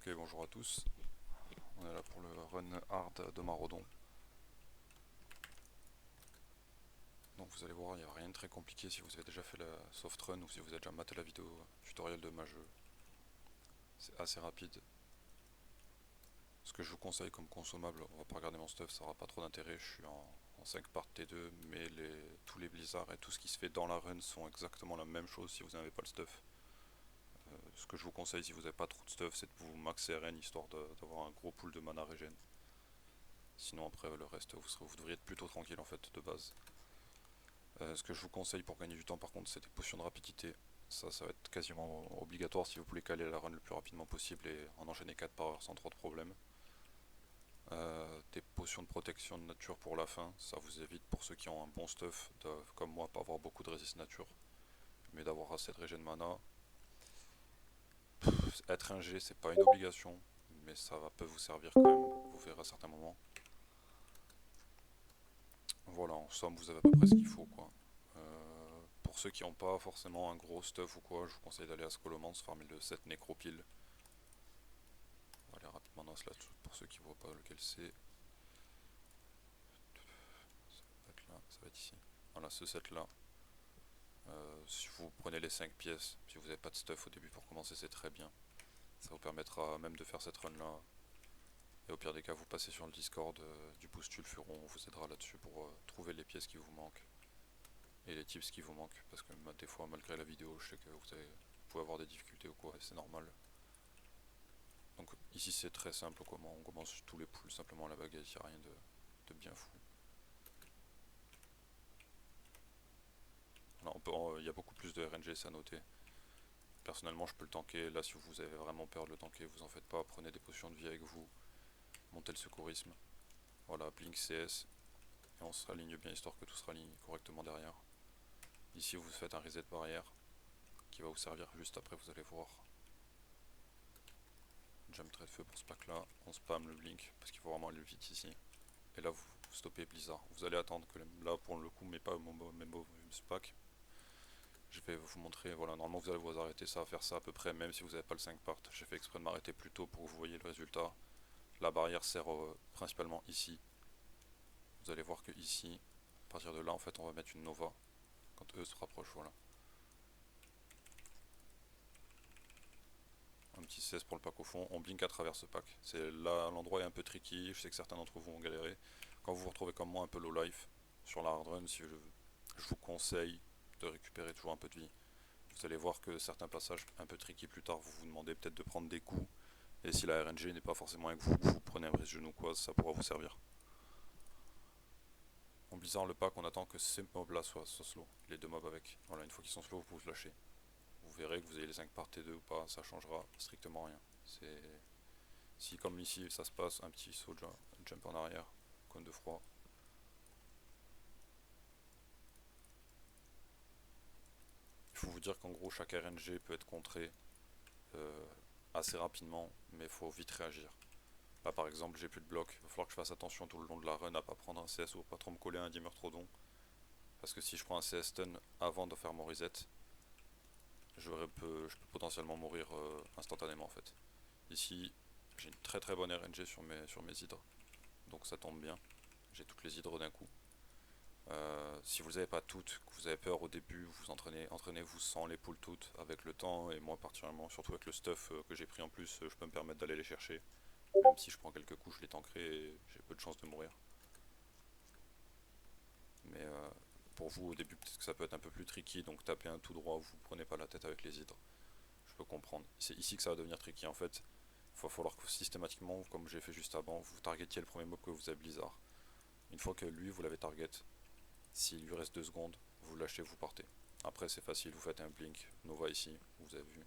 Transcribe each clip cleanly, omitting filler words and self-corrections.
Ok, bonjour à tous. On est là pour le run hard de Maraudon. Donc vous allez voir, il n'y a rien de très compliqué si vous avez déjà fait la soft run ou si vous avez déjà maté la vidéo tutoriel de ma jeu. C'est assez rapide. Ce que je vous conseille comme consommable, on va pas regarder mon stuff, ça aura pas trop d'intérêt. Je suis en 5 part T2, mais tous les blizzards et tout ce qui se fait dans la run sont exactement la même chose si vous n'avez pas le stuff. Ce que je vous conseille si vous n'avez pas trop de stuff, c'est de vous maxer RN histoire d'avoir un gros pool de mana regen. Sinon après le reste, vous devriez être plutôt tranquille en fait de base. Ce que je vous conseille pour gagner du temps par contre c'est des potions de rapidité. Ça va être quasiment obligatoire si vous voulez caler la run le plus rapidement possible et en enchaîner 4 par heure sans trop de problèmes. Des potions de protection de nature pour la fin, ça vous évite pour ceux qui ont un bon stuff, comme moi, pas avoir beaucoup de résist nature, mais d'avoir assez de régène mana. Être un G c'est pas une obligation, mais peut vous servir quand même, vous verrez à certains moments. Voilà, en somme vous avez à peu près ce qu'il faut quoi. Pour ceux qui n'ont pas forcément un gros stuff ou quoi, je vous conseille d'aller à Scholomance, farmer le 7 Nécropile. On va aller rapidement dans ce là pour ceux qui ne voient pas lequel c'est. Ça va être ici. Voilà, ce set là. Si vous prenez les 5 pièces, si vous n'avez pas de stuff au début pour commencer, c'est très bien. Ça vous permettra même de faire cette run là. Et au pire des cas, vous passez sur le Discord du Boostule Furon, on vous aidera là-dessus pour trouver les pièces qui vous manquent. Et les tips qui vous manquent, parce que des fois, malgré la vidéo, je sais que vous pouvez avoir des difficultés ou quoi, et c'est normal. Donc ici c'est très simple, on commence tous les pools simplement à la baguette, il n'y a rien de bien fou. Il y a beaucoup plus de RNG, c'est à noter. Personnellement je peux le tanker, là si vous avez vraiment peur de le tanker, vous en faites pas, prenez des potions de vie avec vous, montez le secourisme. Voilà, blink CS, et on se raligne bien histoire que tout se raligne correctement derrière. Ici vous faites un reset barrière, qui va vous servir juste après, vous allez voir. Jump trait de feu pour ce pack là, on spam le blink, parce qu'il faut vraiment aller vite ici. Et là vous stoppez Blizzard. Vous allez attendre que là pour le coup, mais pas mes pack. Je vais vous montrer, voilà, normalement vous allez vous arrêter ça, faire ça à peu près, même si vous n'avez pas le 5 part. J'ai fait exprès de m'arrêter plus tôt pour que vous voyez le résultat. La barrière sert principalement ici. Vous allez voir que ici, à partir de là en fait on va mettre une Nova. Quand eux se rapprochent, voilà. Un petit 16 pour le pack au fond, on blink à travers ce pack. C'est là, l'endroit est un peu tricky, je sais que certains d'entre vous vont galérer. Quand vous vous retrouvez comme moi un peu low life sur la hard run, je vous conseille de récupérer toujours un peu de vie. Vous allez voir que certains passages un peu tricky plus tard, vous vous demandez peut-être de prendre des coups. Et si la RNG n'est pas forcément avec vous, vous prenez un brise genou quoi, ça pourra vous servir. En blizzard le pack, on attend que ces mobs là soient slow, les deux mobs avec. Voilà, une fois qu'ils sont slow, vous pouvez vous lâcher. Vous verrez que vous ayez les 5 par T2 ou pas, ça changera strictement rien. Si comme ici ça se passe, un petit saut jump en arrière, cône de froid. Il faut vous dire qu'en gros chaque RNG peut être contré euh, assez rapidement, mais il faut vite réagir. Là par exemple j'ai plus de bloc, il va falloir que je fasse attention tout le long de la run à pas prendre un CS ou pas trop me coller à un dimmer trop don. Parce que si je prends un CS stun avant de faire mon reset, je peux potentiellement mourir instantanément en fait. Ici j'ai une très bonne RNG sur mes hydres, donc ça tombe bien, j'ai toutes les hydres d'un coup. Si vous les avez pas toutes, que vous avez peur au début, vous entraînez-vous sans les pulls toutes avec le temps, et moi particulièrement, surtout avec le stuff que j'ai pris en plus, je peux me permettre d'aller les chercher. Même si je prends quelques coups, je les tankerai et j'ai peu de chances de mourir. Mais pour vous au début peut-être que ça peut être un peu plus tricky, donc tapez un tout droit, vous prenez pas la tête avec les hydres. Je peux comprendre. C'est ici que ça va devenir tricky en fait. Il va falloir que systématiquement, comme j'ai fait juste avant, vous targetiez le premier mob que vous avez Blizzard. Une fois que lui vous l'avez target, s'il lui reste 2 secondes, vous lâchez, vous partez. Après c'est facile, vous faites un blink, Nova ici, vous avez vu.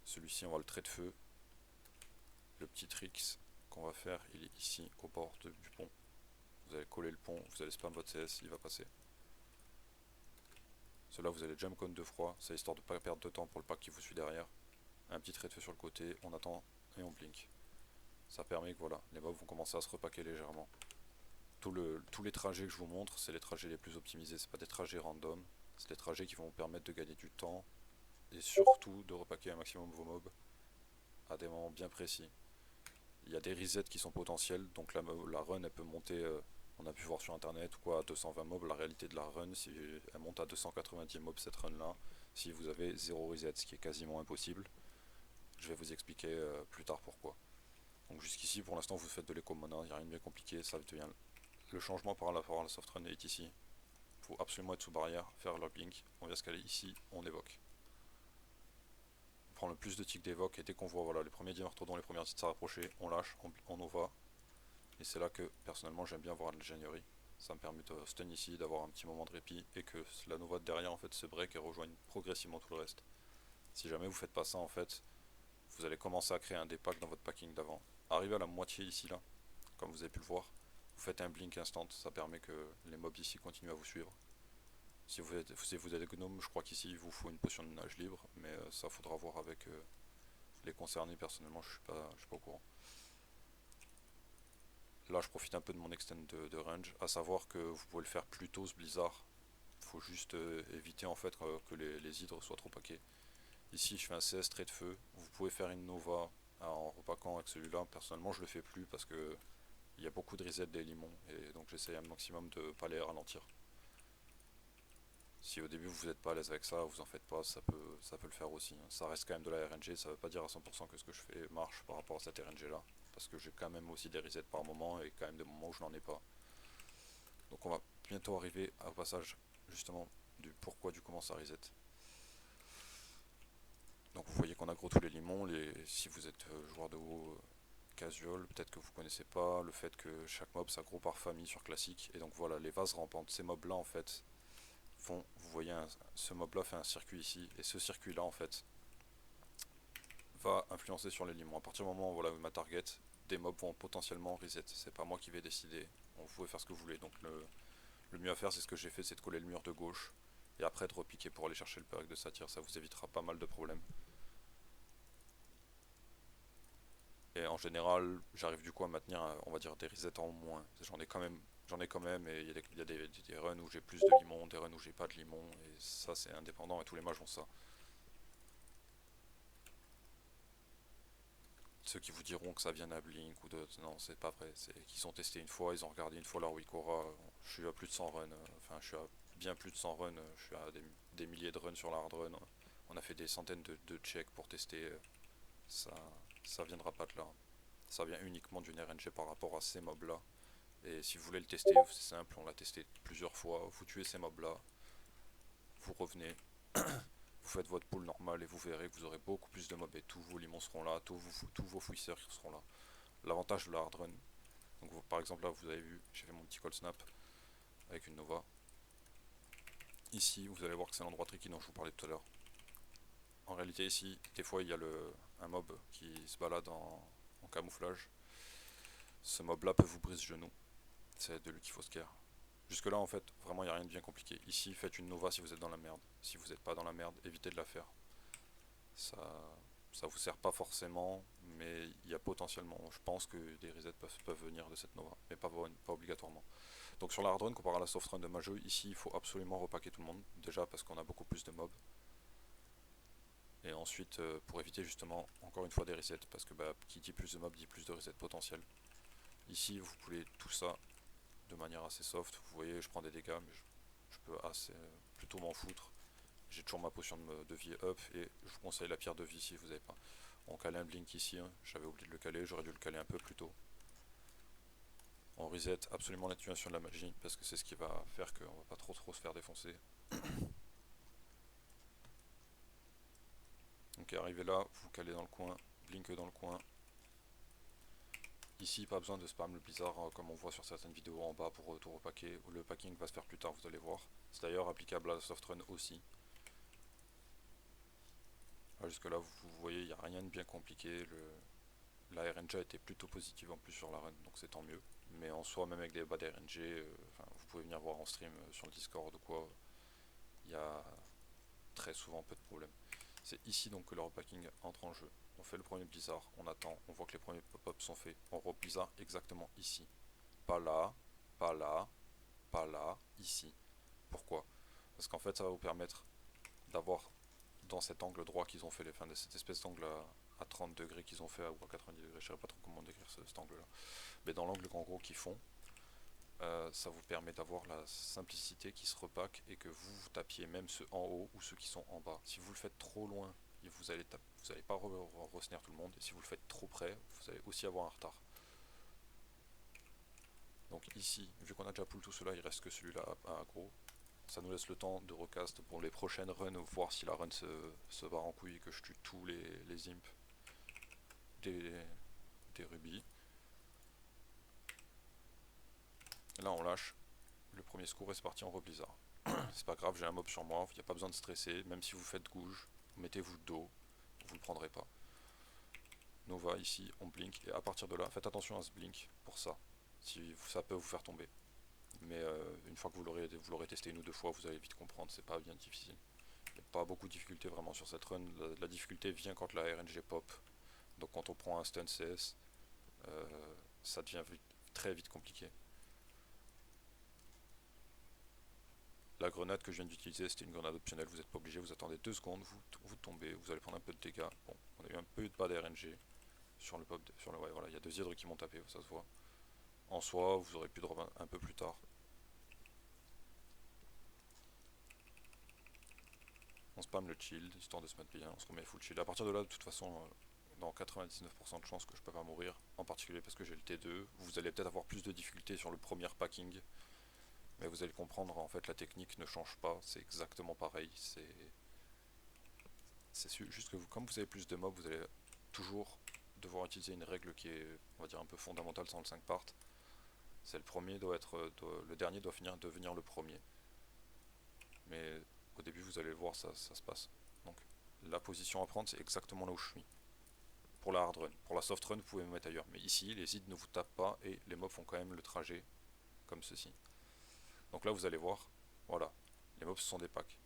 Celui-ci on va le trait de feu. Le petit tricks qu'on va faire, il est ici au bord du pont. Vous allez coller le pont, vous allez spam votre CS, il va passer. Cela vous allez jump cone de froid, c'est histoire de ne pas perdre de temps pour le pack qui vous suit derrière. Un petit trait de feu sur le côté, on attend et on blink. Ça permet que voilà, les mobs vont commencer à se repacker légèrement. Tous les trajets que je vous montre, c'est les trajets les plus optimisés, c'est pas des trajets random, c'est des trajets qui vont vous permettre de gagner du temps et surtout de repacker un maximum vos mobs à des moments bien précis. Il y a des resets qui sont potentiels, donc la run elle peut monter, on a pu voir sur internet ou quoi, à 220 mobs. La réalité de la run, si elle monte à 290 mobs cette run là, si vous avez 0 reset, ce qui est quasiment impossible. Je vais vous expliquer plus tard pourquoi. Donc jusqu'ici pour l'instant vous faites de l'éco-mana, il n'y a rien de bien compliqué, ça devient le changement par rapport à la soft run est ici. Il faut absolument être sous barrière, faire log blink, on vient scaler ici, on évoque. On prend le plus de ticks d'évoque et dès qu'on voit voilà, les premiers diamorthodons, les premières titres s'approcher, on lâche, on nova. Et c'est là que personnellement j'aime bien voir l'ingénierie. Ça me permet de stun ici, d'avoir un petit moment de répit et que la nova de derrière en fait se break et rejoigne progressivement tout le reste. Si jamais vous faites pas ça en fait, vous allez commencer à créer un dépack dans votre packing d'avant. Arrivé à la moitié ici là, comme vous avez pu le voir, vous faites un blink instant, ça permet que les mobs ici continuent à vous suivre. Si vous êtes gnome, je crois qu'ici il vous faut une potion de nage libre, mais ça faudra voir avec les concernés. Personnellement je suis pas au courant. Là je profite un peu de mon extend de range, à savoir que vous pouvez le faire plus tôt ce blizzard. Il faut juste éviter en fait que les hydres soient trop paquets. Ici je fais un CS trait de feu, vous pouvez faire une nova en repaquant avec celui-là. Personnellement je le fais plus parce que il y a beaucoup de reset des limons et donc j'essaye un maximum de pas les ralentir. Si au début vous n'êtes pas à l'aise avec ça, vous en faites pas, ça peut le faire aussi. Ça reste quand même de la RNG, ça veut pas dire à 100% que ce que je fais marche par rapport à cette RNG là. Parce que j'ai quand même aussi des resets par moment et quand même des moments où je n'en ai pas. Donc on va bientôt arriver au passage justement du pourquoi du comment ça reset. Donc vous voyez qu'on a gros tous les limons, si vous êtes joueur de WoW casual, peut-être que vous connaissez pas le fait que chaque mob ça gros par famille sur classique. Et donc voilà, les vases rampantes, ces mobs là en fait vous voyez ce mob là fait un circuit ici, et ce circuit là en fait va influencer sur les limons. À partir du moment où voilà, ma target, des mobs vont potentiellement reset, c'est pas moi qui vais décider, vous pouvez faire ce que vous voulez. Donc le mieux à faire, c'est ce que j'ai fait, c'est de coller le mur de gauche et après de repiquer pour aller chercher le perk de satire, ça vous évitera pas mal de problèmes. Et en général, j'arrive du coup à maintenir, on va dire, des resets en moins. J'en ai quand même, et il y a des runs où j'ai plus de limons, des runs où j'ai pas de limons, et ça c'est indépendant, et tous les mages ont ça. Ceux qui vous diront que ça vient d'un Blink ou d'autres, non, c'est pas vrai. C'est qu'ils ont testé une fois, ils ont regardé une fois leur Wikora. Je suis à plus de 100 runs, enfin, je suis à bien plus de 100 runs, je suis à des milliers de runs sur la hard run. On a fait des centaines de checks pour tester. Ça, ça viendra pas de là. Ça vient uniquement d'une RNG par rapport à ces mobs là. Et si vous voulez le tester, c'est simple, on l'a testé plusieurs fois. Vous tuez ces mobs là, vous revenez, vous faites votre pool normal et vous verrez que vous aurez beaucoup plus de mobs et tous vos limons seront là, tous vos fouisseurs seront là. L'avantage de la hard run, donc par exemple là vous avez vu, j'ai fait mon petit call snap avec une nova. Ici vous allez voir que c'est l'endroit tricky dont je vous parlais tout à l'heure. En réalité ici, des fois il y a un mob qui se balade en camouflage. Ce mob là peut vous briser genou, c'est de lui qu'il faut scare. Jusque là en fait vraiment il n'y a rien de bien compliqué. Ici faites une nova si vous êtes dans la merde. Si vous n'êtes pas dans la merde, évitez de la faire. Ça, ça vous sert pas forcément, mais il y a potentiellement, je pense que des resets peuvent venir de cette nova, mais pas obligatoirement. Donc sur la hard run comparé à la soft run de Majeu, ici il faut absolument repacker tout le monde, déjà parce qu'on a beaucoup plus de mobs. Et ensuite pour éviter justement encore une fois des resets, parce que qui dit plus de mobs dit plus de resets potentiels. Ici vous pouvez tout ça de manière assez soft, vous voyez je prends des dégâts, mais je peux assez plutôt m'en foutre. J'ai toujours ma potion de vie up et je vous conseille la pierre de vie si vous n'avez pas. On cale un blink ici, hein. J'avais oublié de le caler, j'aurais dû le caler un peu plus tôt. On reset absolument l'atténuation de la magie parce que c'est ce qui va faire qu'on va pas trop se faire défoncer. Donc arrivé là, vous calez dans le coin, blink dans le coin. Ici pas besoin de spam le blizzard comme on voit sur certaines vidéos en bas pour tout repacker. Le packing va se faire plus tard, vous allez voir. C'est d'ailleurs applicable à la soft run aussi. Jusque là vous voyez il n'y a rien de bien compliqué. La RNG a été plutôt positive en plus sur la run, donc c'est tant mieux. Mais en soi, même avec des bas d'RNG, vous pouvez venir voir en stream sur le Discord ou quoi, il y a très souvent peu de problèmes. C'est ici donc que le repacking entre en jeu. On fait le premier blizzard, on attend, on voit que les premiers pop-up sont faits. On re-blizzard exactement ici. Pas là, pas là, pas là, ici. Pourquoi? Parce qu'en fait ça va vous permettre d'avoir dans cet angle droit qu'ils ont fait, de cette espèce d'angle à 30 degrés qu'ils ont fait ou à 90 degrés, je ne sais pas trop comment décrire cet angle là, mais dans l'angle en gros qu'ils font, ça vous permet d'avoir la simplicité qui se repack et que vous tapiez même ceux en haut ou ceux qui sont en bas. Si vous le faites trop loin, vous allez pas re-snare tout le monde, et si vous le faites trop près, vous allez aussi avoir un retard. Donc ici, vu qu'on a déjà pull tout cela, il reste que celui-là à aggro. Ça nous laisse le temps de recast pour les prochaines runs, voir si la run se barre en couille et que je tue tous les imps des rubis. Là on lâche le premier secours et c'est parti en reblizzard. C'est pas grave, j'ai un mob sur moi, il n'y a pas besoin de stresser, même si vous faites gouge, mettez-vous dos, vous le prendrez pas. Nova ici, on blink, et à partir de là, faites attention à ce blink pour ça, si ça peut vous faire tomber. Mais une fois que vous l'aurez testé une ou deux fois, vous allez vite comprendre, c'est pas bien difficile. Il n'y a pas beaucoup de difficulté vraiment sur cette run, la difficulté vient quand la RNG pop. Donc quand on prend un stun CS, ça devient très vite compliqué. La grenade que je viens d'utiliser, c'était une grenade optionnelle, vous n'êtes pas obligé, vous attendez 2 secondes, vous tombez, vous allez prendre un peu de dégâts. Bon, on a eu un peu de pas d'RNG sur le pop, ouais, voilà, il y a 2 hydres qui m'ont tapé, ça se voit. En soi, vous aurez pu drop un peu plus tard. On spam le shield, histoire de se mettre bien, on se remet full shield. À partir de là, de toute façon, dans 99% de chances que je peux pas mourir, en particulier parce que j'ai le T2. Vous allez peut-être avoir plus de difficultés sur le premier packing, mais vous allez comprendre, en fait la technique ne change pas, c'est exactement pareil. C'est juste que comme vous avez plus de mobs, vous allez toujours devoir utiliser une règle qui est, on va dire, un peu fondamentale sans le 5 part. C'est le dernier doit devenir le premier. Mais au début, vous allez le voir, ça se passe. Donc la position à prendre, c'est exactement là où je suis. Pour la hard run. Pour la soft run, vous pouvez me mettre ailleurs. Mais ici, les ids ne vous tapent pas et les mobs font quand même le trajet comme ceci. Donc là, vous allez voir, voilà, les mobs sont des packs.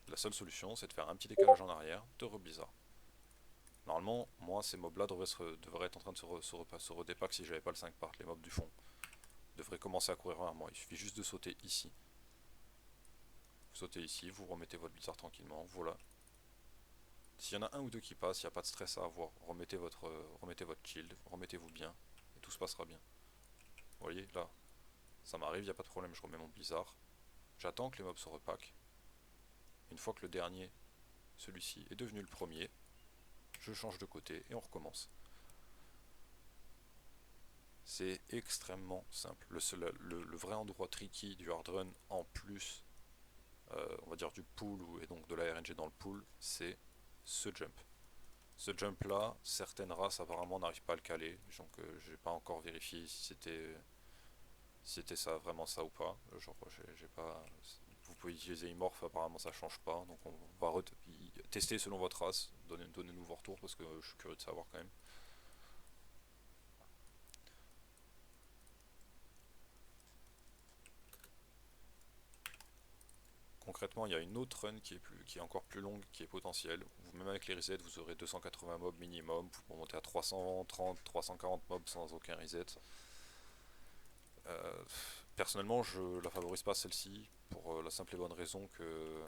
La seule solution, c'est de faire un petit décalage en arrière, de reblizzard. Normalement, moi, ces mobs-là devraient être en train de se redépack si j'avais pas le 5 part. Les mobs du fond devraient commencer à courir vers moi. Il suffit juste de sauter ici. Vous sautez ici, vous remettez votre blizzard tranquillement, voilà. S'il y en a un ou deux qui passent, il n'y a pas de stress à avoir. Remettez votre shield, remettez-vous bien, et tout se passera bien. Vous voyez, là, ça m'arrive, il n'y a pas de problème, je remets mon blizzard. J'attends que les mobs se repackent. Une fois que le dernier, celui-ci, est devenu le premier, je change de côté et on recommence. C'est extrêmement simple. Le vrai endroit tricky du hard run, en plus, on va dire du pool et donc de la RNG dans le pool, c'est ce jump. Ce jump là, certaines races apparemment n'arrivent pas à le caler, donc j'ai pas encore vérifié si c'était ça, vraiment ça ou pas. Genre, j'ai pas. Vous pouvez utiliser Immorph, apparemment ça change pas, donc on va tester selon votre race, donnez-nous vos retours parce que je suis curieux de savoir quand même. Concrètement, il y a une autre run qui est encore plus longue, qui est potentielle. Même avec les resets, vous aurez 280 mobs minimum, vous pouvez monter à 330, 340 mobs sans aucun reset. Euh, Personnellement, je la favorise pas celle-ci, pour la simple et bonne raison que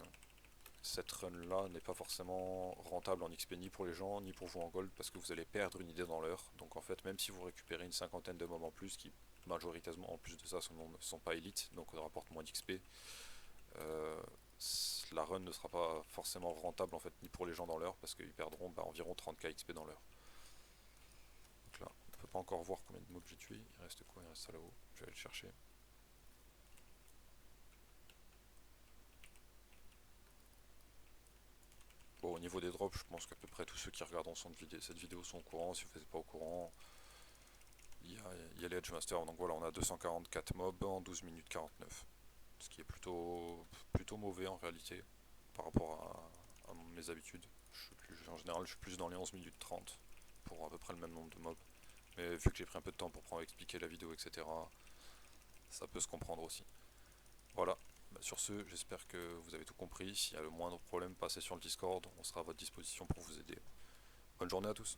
cette run là n'est pas forcément rentable en XP ni pour les gens ni pour vous en gold, parce que vous allez perdre une idée dans l'heure. Donc en fait, même si vous récupérez une cinquantaine de mobs en plus, qui majoritairement en plus de ça ne sont pas élites, donc on rapporte moins d'XP, la run ne sera pas forcément rentable en fait ni pour les gens dans l'heure, parce qu'ils perdront environ 30k XP dans l'heure. Donc là, on ne peut pas encore voir combien de mobs j'ai tué. Il reste quoi? Il reste ça là-haut. Je vais aller le chercher. Bon, au niveau des drops, je pense qu'à peu près tous ceux qui regarderont cette vidéo sont au courant. Si vous n'êtes pas au courant, il y a les Edgemaster. Donc voilà, on a 244 mobs en 12 minutes 49. Ce qui est plutôt mauvais en réalité par rapport à mes habitudes. En général, je suis plus dans les 11 minutes 30 pour à peu près le même nombre de mobs. Mais vu que j'ai pris un peu de temps pour expliquer la vidéo, etc., ça peut se comprendre aussi. Voilà. Sur ce, j'espère que vous avez tout compris. S'il y a le moindre problème, passez sur le Discord, on sera à votre disposition pour vous aider. Bonne journée à tous.